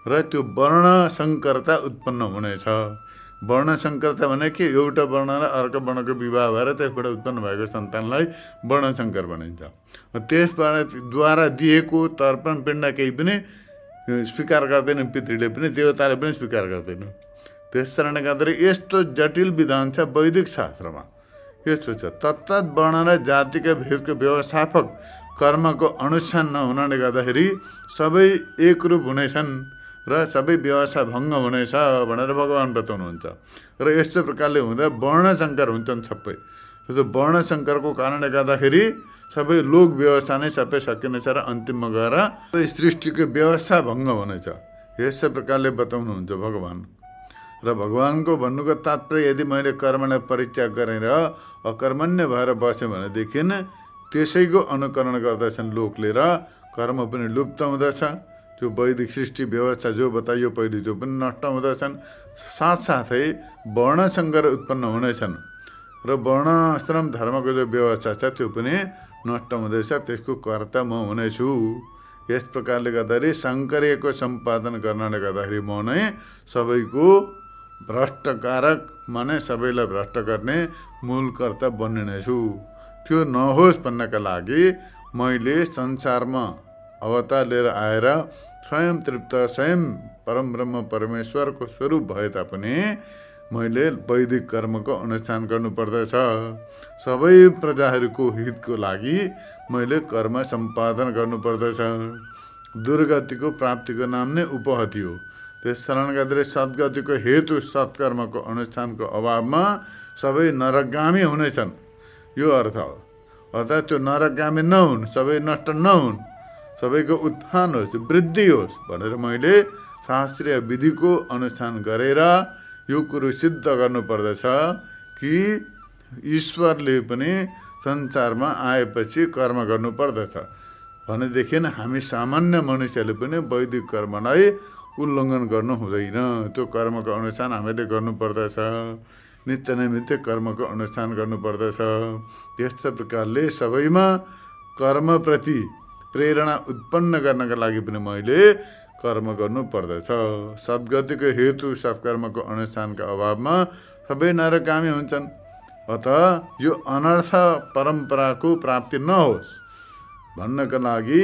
र त्यो वर्णसङ्करता उत्पन्न हुनेछ। वर्णसङ्करता भने के? एउटा वर्ण र अर्को वर्णको विवाह भएर त्यसबाट उत्पन्न भएको सन्तानलाई वर्णशङ्कर भनिन्छ। त्यसद्वारा दिएको तर्पण पिण्ड केही पनि स्वीकार गर्दैन, पितृले पनि, देवताले पनि स्वीकार गर्दैन। त्यस कारणले गर्दाखेरि यस्तो जटिल विधान छ वैदिक शास्त्रमा। यस्तो छ, तत्तत् वर्ण र जातिका भेदको व्यवस्थापक कर्मको अनुष्ठान नहुनाले गर्दाखेरि सबै एकरूप हुनेछन् र सबै व्यवस्था भङ्ग हुनेछ भनेर भगवान् बताउनुहुन्छ। र यस्तो प्रकारले हुँदा वर्णशङ्कर हुन्छन् सबै। त्यो वर्णशङ्करको कारणले गर्दाखेरि सबै लोक व्यवस्था नै सबै सकिनेछ र अन्तिममा गएर सृष्टिको व्यवस्था भङ्ग हुनेछ। यस प्रकारले बताउनुहुन्छ भगवान्। र भगवान्को भन्नुको तात्पर्य यदि मैले कर्मलाई परित्याग गरेर अकर्मण्य भएर बसेँ भनेदेखि त्यसैको अनुकरण गर्दछन् लोकले र कर्म पनि लुप्त हुँदछ। त्यो वैदिक सृष्टि व्यवस्था जो बताइयो पहिले त्यो पनि नष्ट हुँदछन्। साथसाथै वर्णशङ्कर उत्पन्न हुनेछन् र वर्णाश्रम धर्मको जो व्यवस्था छ त्यो पनि नष्ट हुँदैछ। त्यसको कर्ता म हुनेछु। यस प्रकारले गर्दाखेरि शङ्करीयको सम्पादन गर्नाले गर्दाखेरि म नै सबैको भ्रष्टकारक माने सबैलाई भ्रष्ट गर्ने मूल कर्ता बनिनेछु। त्यो नहोस् भन्नका लागि मैले संसारमा अवतार लिएर आएर स्वयं तृप्त स्वयं परमब्रह्म परमेश्वरको स्वरूप भए तापनि मैले वैदिक कर्मको अनुष्ठान गर्नुपर्दछ। सबै प्रजाहरूको हितको लागि मैले कर्म सम्पादन गर्नुपर्दछ। दुर्गतिको प्राप्तिको नाम नै उपहति हो। त्यस कारणले गर्दाखेरि सद्गतिको हेतु सत्कर्मको अनुष्ठानको अभावमा सबै नरकगामी हुनेछन्, यो अर्थ हो। अर्थात् त्यो नरकगामी नहुन्, सबै नष्ट नहुन्, सबैको उत्थान होस्, वृद्धि होस् भनेर मैले शास्त्रीय विधिको अनुष्ठान गरेर यो कुरो सिद्ध गर्नुपर्दछ कि ईश्वरले पनि संसारमा आएपछि कर्म गर्नुपर्दछ भनेदेखि हामी सामान्य मनुष्यले पनि वैदिक कर्मलाई उल्लङ्घन गर्नु हुँदैन। त्यो कर्मको अनुष्ठान हामीले गर्नुपर्दछ। नित्य नैमित्य कर्मको अनुष्ठान गर्नुपर्दछ। त्यस्तै प्रकारले सबैमा कर्मप्रति प्रेरणा उत्पन्न गर्नका लागि पनि मैले कर्म गर्नुपर्दछ। सद्गतिको हेतु सत्कर्मको अनुष्ठानका अभावमा सबै नरकगामी हुन्छन्। अत यो अनर्थ परम्पराको प्राप्ति नहोस् भन्नका लागि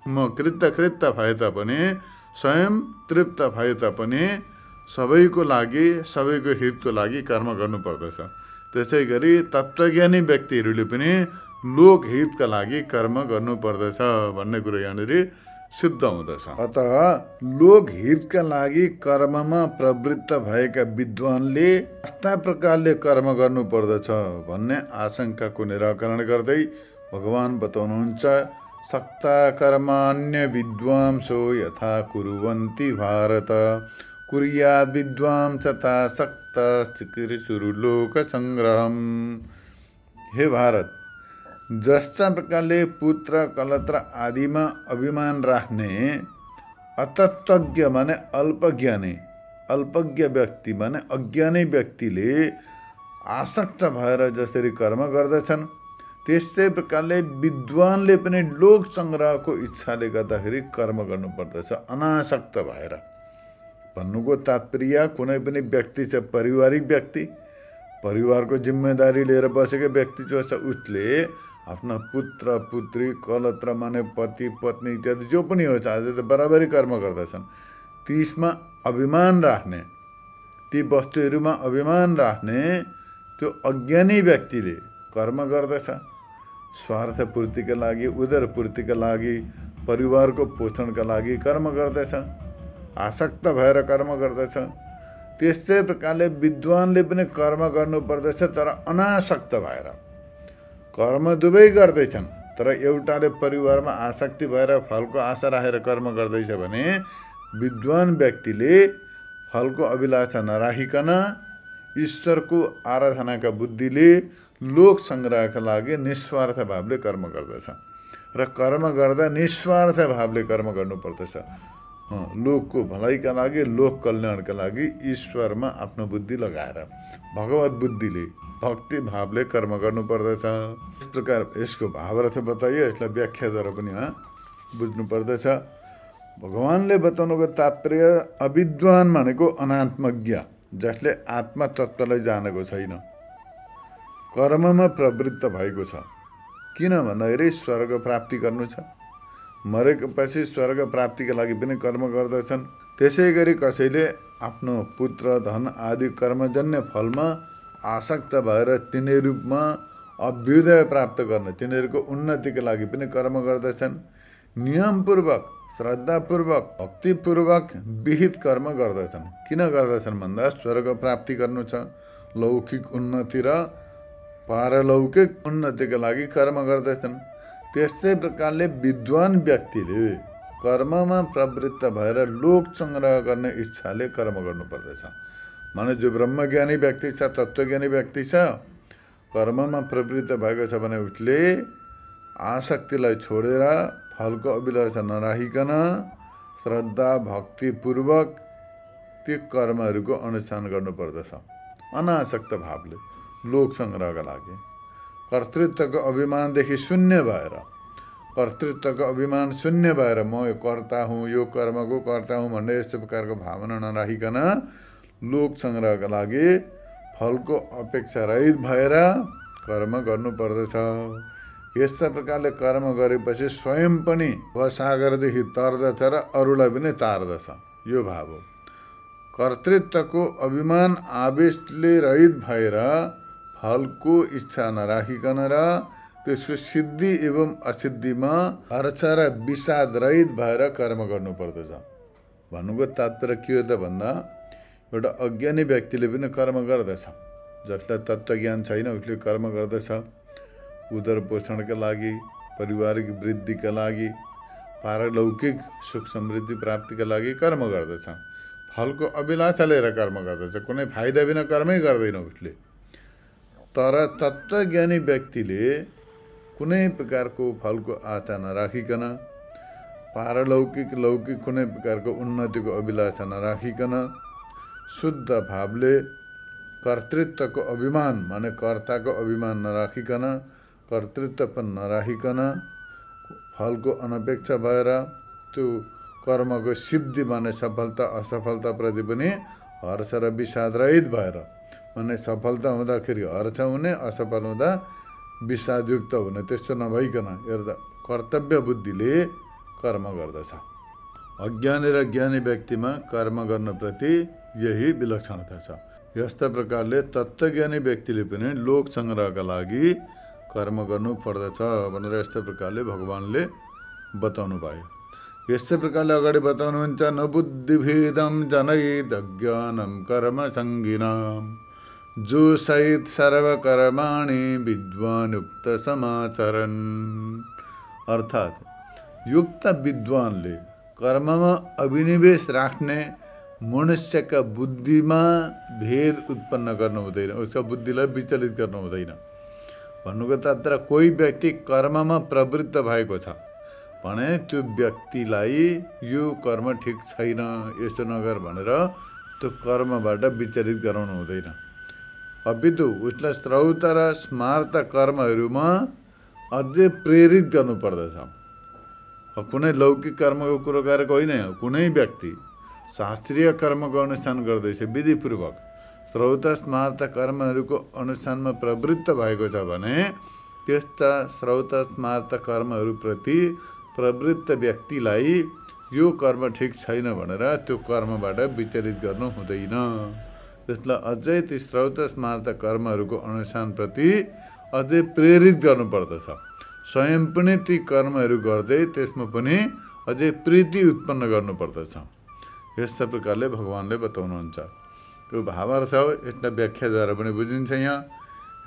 म कृतकृत भए तापनि स्वयं तृप्त भए तापनि सबैको लागि सबैको हितको लागि कर्म गर्नुपर्दछ। त्यसै गरी तत्त्वज्ञानी व्यक्तिहरूले पनि लोकहितका लागि कर्म गर्नुपर्दछ भन्ने कुरो यहाँनिर सिद्ध हुँदछ। अत लोकहितका लागि कर्ममा प्रवृत्त भएका विद्वानले कस्ता प्रकारले कर्म गर्नुपर्दछ भन्ने आशंकाको निराकरण गर्दै भगवान् बताउनुहुन्छ, सक्ता कर्माण्य विद्वांसो यथा कुर्वन्ति भारत कुर्याद् विद्वांस तथा सक्ता चिकीर्षुरु लोक संग्रहम्। हे भारत, जस्ता प्रकारले पुत्र कलत्र आदिमा अभिमान राख्ने अतत्त्वज्ञ माने अल्पज्ञानी, अल्पज्ञ व्यक्ति माने अज्ञानी व्यक्तिले आसक्त भएर जसरी कर्म गर्दछन् त्यस्तै प्रकारले विद्वानले पनि लोक सङ्ग्रहको इच्छाले गर्दाखेरि कर्म गर्नुपर्दछ अनासक्त भएर। भन्नुको तात्पर्य कुनै पनि व्यक्ति छ, पारिवारिक व्यक्ति, परिवारको जिम्मेदारी लिएर बसेको व्यक्ति जो छ उसले आफ्ना पुत्र पुत्री कलत्र माने पति पत्नी इत्यादि जो पनि हो आज त बराबरी कर्म गर्दछन्। त्यसमा अभिमान राख्ने, ती वस्तुहरूमा अभिमान राख्ने त्यो अज्ञानी व्यक्तिले कर्म गर्दछ स्वार्थ पूर्तिका लागि, उदर पूर्तिका लागि, परिवारको पोषणका लागि कर्म गर्दछ, आसक्त भएर कर्म गर्दछ। त्यस्तै प्रकारले विद्वानले पनि कर्म गर्नुपर्दछ तर अनासक्त भएर। कर्म दुवै गर्दैछन् तर एउटाले परिवारमा आसक्ति भएर फलको आशा राखेर कर्म गर्दैछ भने विद्वान व्यक्तिले फलको अभिलाषा नराखिकन ईश्वरको आराधनाका बुद्धिले लोक सङ्ग्रहका लागि निस्वार्थ भावले कर्म गर्दछ र कर्म गर्दा निस्वार्थ भावले कर्म गर्नुपर्दछ। लोकको भलाइका लागि, लोक कल्याणका लागि ईश्वरमा आफ्नो बुद्धि लगाएर भगवत बुद्धिले भक्ति भावले कर्म गर्नुपर्दछ। यस प्रकार यसको भावार्थ बताइयो, यसलाई व्याख्याद्वारा पनि बुझ्नुपर्दछ। भगवानले बताउनुको तात्पर्य अविद्वान भनेको अनात्मज्ञ, जसले आत्मा तत्त्वलाई जानेको छैन, कर्ममा प्रवृत्त भएको छ। किन भन्दाखेरि स्वर्ग प्राप्ति गर्नु छ, मरेपछि स्वर्ग प्राप्तिका लागि पनि कर्म गर्दछन्। त्यसै गरी कसैले आफ्नो पुत्र धन आदि कर्मजन्य फलमा आसक्त भएर तिनीहरूमा अभ्युदय प्राप्त गर्न, तिनीहरूको उन्नतिका लागि पनि कर्म गर्दछन्। नियमपूर्वक, श्रद्धापूर्वक, भक्तिपूर्वक विहित कर्म गर्दछन्। किन गर्दछन् भन्दा स्वर्ग प्राप्ति गर्नु छ, लौकिक उन्नति र पारलौकिक उन्नतिका लागि कर्म गर्दछन्। त्यस्तै प्रकारले विद्वान व्यक्तिले कर्ममा प्रवृत्त भएर लोक संग्रह गर्ने इच्छाले कर्म गर्नुपर्दछ। माने जो ब्रह्मज्ञानी व्यक्ति छ, तत्त्वज्ञानी व्यक्ति छ, कर्ममा प्रवृत्त भएको छ भने उसले आसक्तिलाई छोडेर फलको अभिलाषा नराखिकन श्रद्धा भक्तिपूर्वक ती कर्महरूको अनुष्ठान गर्नुपर्दछ। अनासक्त भावले लोक संग्रहका लागि कर्तृत्वको अभिमानदेखि शून्य भएर, कर्तृत्वको अभिमान शून्य भएर म यो कर्ता हुँ, यो कर्मको कर्ता हुँ भन्ने यस्तो प्रकारको भावना नराखिकन लोक संग्रहका लागि फलको अपेक्षा रहित भएर कर्म गर्नुपर्दछ। यस्ता प्रकारले कर्म गरेपछि स्वयं पनि भवसागरदेखि तर्दछ र अरूलाई पनि तार्दछ। यो भाव हो। कर्तृत्वको अभिमान आवेशले रहित भएर फलको इच्छा नराखिकन र त्यसको सिद्धि एवं असिद्धिमा हर्ष र विषाद रहित भएर कर्म गर्नुपर्दछ। भन्नुको तात्पर्य के हो त भन्दा, एउटा अज्ञानी व्यक्तिले पनि कर्म गर्दछ। जसलाई तत्त्वज्ञान छैन उसले कर्म गर्दछ। उदर पोषणका लागि, पारिवारिक वृद्धिका लागि, पारलौकिक सुख समृद्धि प्राप्तिका लागि कर्म गर्दछ। फलको अभिलाषा लिएर कर्म गर्दछ। कुनै फाइदा बिना कर्मै गर्दैन उसले। तर तत्त्वज्ञानी व्यक्तिले कुनै प्रकारको फलको आशा नराखिकन, पारलौकिक लौकिक कुनै प्रकारको उन्नतिको अभिलाषा नराखिकन शुद्ध भावले कर्तृत्वको अभिमान माने कर्ताको अभिमान नराखिकन, कर्तृत्वपन नराखिकन फलको अनपेक्षा भएर त्यो कर्मको सिद्धि माने सफलता असफलताप्रति पनि हर्ष र विषाद रहित भएर, माने सफलता हुँदाखेरि हर्ष हुने, असफल हुँदा विषादयुक्त हुने, त्यस्तो नभइकन एउटा कर्तव्य बुद्धिले कर्म गर्दछ। अज्ञानी र ज्ञानी व्यक्तिमा कर्म गर्नप्रति यही विलक्षणता छ। यस्ता प्रकारले तत्त्वज्ञानी व्यक्तिले पनि लोक संग्रहका लागि कर्म गर्नुपर्दछ भनेर यस्ता प्रकारले भगवानले बताउनु भयो। यस्तै प्रकारले अगाडि बताउनुहुन्छ, न बुद्धिभेदम जनयेद अज्ञानम कर्म सङ्गिनाम जो सहित सर्वकर्माणि विद्वान युक्त समाचरन्। अर्थात युक्त विद्वानले कर्ममा अभिनिवेश राख्ने मनुष्यका बुद्धिमा भेद उत्पन्न गर्नु हुँदैन, उसका बुद्धिलाई विचलित गर्नु हुँदैन। भन्नुको तात्पर्य कोही व्यक्ति कर्ममा प्रवृत्त भएको छ भने त्यो व्यक्तिलाई यो कर्म ठिक छैन, यस्तो नगर भनेर त्यो कर्मबाट विचलित गराउनु हुँदैन। अपितु उसलाई श्रौत र स्मार्त कर्महरूमा अझै प्रेरित गर्नुपर्दछ। कुनै लौकिक कर्मको कुरो गरेको होइन। कुनै व्यक्ति शास्त्रीय कर्मको अनुष्ठान गर्दैछ विधिपूर्वक, श्रौत स्मार्त कर्महरूको अनुष्ठानमा प्रवृत्त भएको छ भने त्यस्ता श्रौत स्मार्त कर्महरूप्रति प्रवृत्त व्यक्तिलाई यो कर्म ठिक छैन भनेर त्यो कर्मबाट विचलित गर्नु हुँदैन। त्यसलाई अझै ती श्रौत स्मार्त कर्महरूको अनुष्ठानप्रति अझै प्रेरित गर्नुपर्दछ। स्वयं पनि ती कर्महरू गर्दै त्यसमा पनि अझै प्रीति उत्पन्न गर्नुपर्दछ। यस्ता प्रकारले भगवानले बताउनुहुन्छ। यो भावार्थ हो, यसलाई व्याख्याद्वारा पनि बुझिन्छ। यहाँ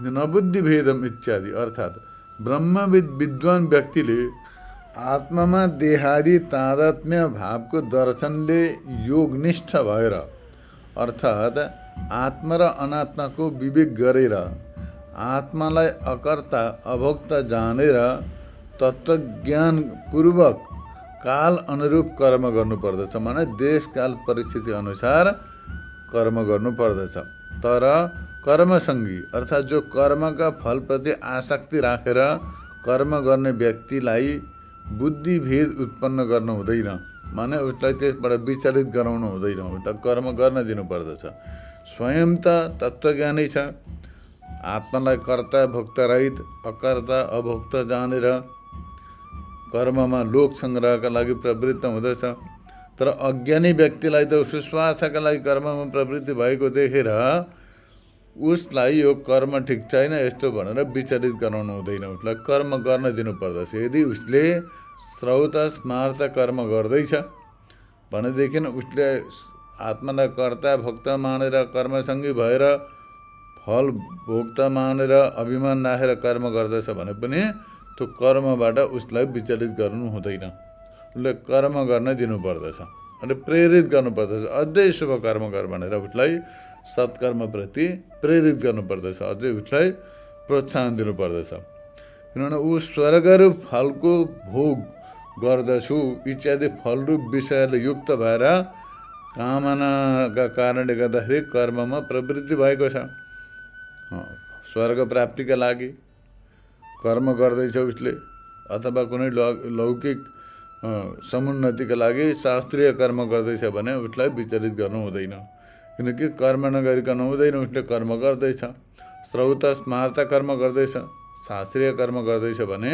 नबुद्धि भेदम इत्यादि अर्थात् ब्रह्मविद विद्वान व्यक्तिले आत्मामा देहादि तादात्म्य भावको दर्शनले योगनिष्ठ भएर अर्थात् आत्मा र अनात्माको विवेक गरेर आत्मालाई अकर्ता अभोक्ता जानेर तत्त्वज्ञानपूर्वक काल अनुरूप कर्म गर्नुपर्दछ। माने देश काल परिस्थिति अनुसार कर्म गर्नुपर्दछ। तर कर्मसङ्गी अर्थात् जो कर्मका फलप्रति आसक्ति राखेर कर्म गर्ने व्यक्तिलाई बुद्धिभेद उत्पन्न गर्नु हुँदैन। माने उसलाई त्यसबाट विचलित गराउनु हुँदैन, उसलाई कर्म गर्न दिनुपर्दछ। स्वयं त तत्त्वज्ञानी छ, आत्मालाई कर्ता भोक्ता रहित अकर्ता अभोक्ता जानेर कर्ममा लोक सङ्ग्रहका लागि प्रवृत्त हुँदछ। तर अज्ञानी व्यक्तिलाई त उसको स्वार्थका लागि कर्ममा प्रवृत्ति भएको देखेर उसलाई यो कर्म ठिक छैन यस्तो भनेर विचलित गराउनु हुँदैन, उसलाई कर्म गर्न दिनुपर्दछ। यदि उसले श्रौत स्मार्त कर्म गर्दैछ भनेदेखि उसले आत्मालाई कर्ता भोक्ता मानेर कर्मसङ्गी भएर फल भोक्ता मानेर अभिमान राखेर कर्म गर्दछ भने पनि त्यो कर्मबाट उसलाई विचलित गर्नु हुँदैन। उसले कर्म गर्न दिनुपर्दछ अनि प्रेरित गर्नुपर्दछ, अझै शुभ कर्म गर भनेर उसलाई सत्कर्मप्रति प्रेरित गर्नुपर्दछ, अझै उसलाई प्रोत्साहन दिनुपर्दछ। किनभने ऊ स्वर्गरूप फलको भोग गर्दछु इत्यादि फलरूप विषयले युक्त भएर कामनाका कारणले गर्दाखेरि कर्ममा प्रवृत्ति भएको छ। स्वर्ग प्राप्तिका लागि कर्म गर्दैछ उसले, अथवा कुनै लौकिक समुन्नतिका लागि शास्त्रीय कर्म गर्दैछ भने उसलाई विचलित गर्नु हुँदैन। किनकि कर्म नगरिकन हुँदैन, उसले कर्म गर्दैछ। श्रौत स्मार्त कर्म गर्दैछ, शास्त्रीय कर्म गर्दैछ भने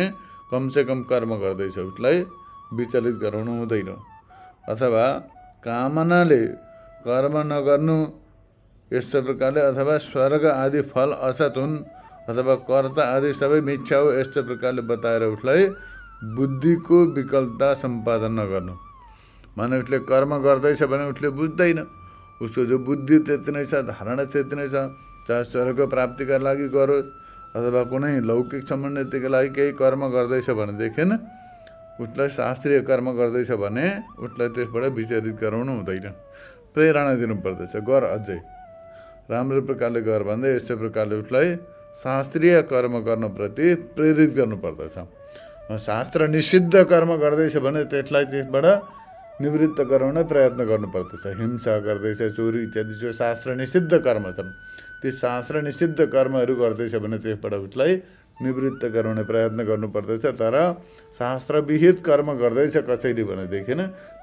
कमसेकम कर्म गर्दैछ, उसलाई विचलित गराउनु हुँदैन। अथवा कामनाले कर्म नगर्नु यस्तो प्रकारले, अथवा स्वर्ग आदि फल असत हुन्, अथवा कर्ता आदि सबै मिथ्या हो, यस्तो प्रकारले बताएर उसलाई बुद्धिको विकलता सम्पादन नगर्नु। माने उसले कर्म गर्दैछ भने उसले बुझ्दैन, उसको जो बुद्धि त्यति नै छ, धारणा त्यति नै छ। चाहे स्वर्ग प्राप्तिका लागि गरोस् अथवा कुनै लौकिक समुन्नतिका लागि केही कर्म गर्दैछ भनेदेखि उसलाई शास्त्रीय कर्म गर्दैछ भने उसलाई त्यसबाट विचलित गराउनु हुँदैन, प्रेरणा दिनुपर्दछ, गर अझै राम्रो प्रकारले गर भन्दै यस्तो प्रकारले उसलाई शास्त्रीय कर्म गर्नप्रति प्रेरित गर्नुपर्दछ। शास्त्र निषिद्ध कर्म गर्दैछ भने त्यसलाई त्यसबाट निवृत्त गराउन प्रयत्न गर्नुपर्दछ। हिंसा गर्दैछ, चोरी इत्यादि जो शास्त्र निषिद्ध कर्म छन्, ती शास्त्र निषिद्ध कर्महरू गर्दैछ भने त्यसबाट उसलाई निवृत्त गराउने प्रयत्न गर्नुपर्दछ। तर शास्त्रविहित कर्म गर्दैछ कसैले भनेदेखि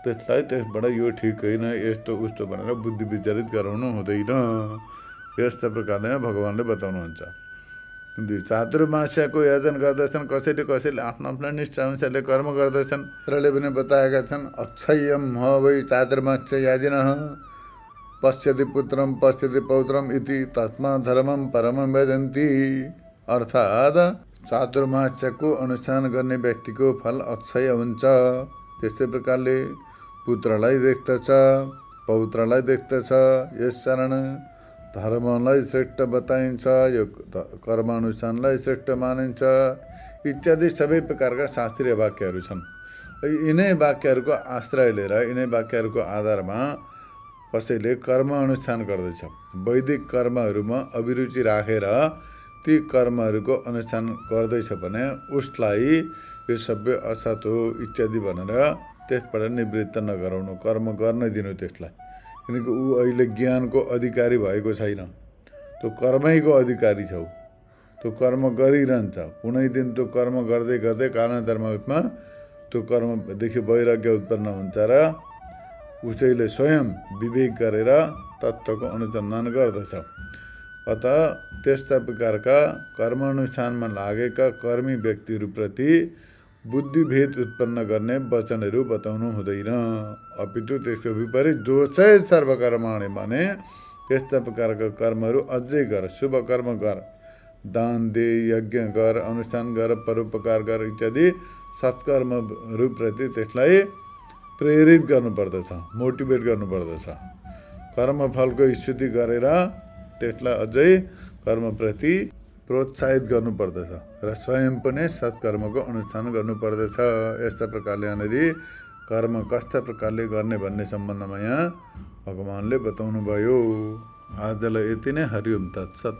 त्यसलाई त्यसबाट यो ठिक होइन, यस्तो उस्तो भनेर बुद्धि विचलित गराउनु हुँदैन। यस्तो प्रकारले भगवानले बताउनुहुन्छ। चातुर्मास्यको आयोजन गर्दछन् कसैले आफ्नो आफ्नो निष्ठा अनुसारले कर्म गर्दछन्। तरले पनि बताएका छन्, अक्षय्यम ह वै चातुर्मास्य याजिनः पश्यति पुत्रम पश्यति पौत्रम इति तस्मा धर्मम परमं भजन्ति। अर्थात् चातुर्मास्यको अनुष्ठान गर्ने व्यक्तिको फल अक्षय हुन्छ। त्यस्तै प्रकारले पुत्रलाई देख्दछ, पौत्रलाई देख्दछ, यसकारण धर्मलाई श्रेष्ठ बताइन्छ, यो कर्मानुष्ठानलाई श्रेष्ठ मानिन्छ इत्यादि सबै प्रकारका शास्त्रीय वाक्यहरू छन्। यिनै वाक्यहरूको आश्रय लिएर, यिनै वाक्यहरूको आधारमा कसैले कर्म अनुष्ठान गर्दैछ, वैदिक कर्महरूमा अभिरुचि राखेर ती कर्महरूको अनुष्ठान गर्दैछ भने उसलाई यो सबै असत हो इत्यादि भनेर त्यसबाट निवृत्त नगराउनु, कर्म गर्न दिनु त्यसलाई। किनकि ऊ अहिले ज्ञानको अधिकारी भएको छैन, त्यो कर्मैको अधिकारी छ। त्यो कर्म गरिरहन्छ, कुनै दिन त्यो कर्म गर्दै गर्दै कालान्तरमा उसमा त्यो कर्मदेखि वैराग्य उत्पन्न हुन्छ र उसैले स्वयं विवेक गरेर तत्त्वको अनुसन्धान गर्दछ। अत त्यस्ता प्रकारका कर्मानुष्ठानमा लागेका कर्मी व्यक्तिहरूप्रति बुद्धिभेद उत्पन्न गर्ने वचनहरू बताउनु हुँदैन। अपितु त्यसको विपरीत दोषै सर्वकर्माणि भने त्यस्ता प्रकारका कर्महरू अझै गर, शुभ कर्म गर, दान दे, यज्ञ गर, अनुष्ठान गर, परोपकार गर इत्यादि सत्कर्महरूप्रति त्यसलाई प्रेरित गर्नुपर्दछ, मोटिभेट गर्नुपर्दछ। कर्मफलको स्तुति गरेर त्यसलाई अझै कर्मप्रति प्रोत्साहित गर्नुपर्दछ र स्वयं पनि सत्कर्मको अनुष्ठान गर्नुपर्दछ। यस्ता प्रकारले यहाँनिर कर्म कस्ता प्रकारले गर्ने भन्ने सम्बन्धमा यहाँ भगवानले बताउनु भयो। आजलाई यति नै। हरि ओम तत्सत।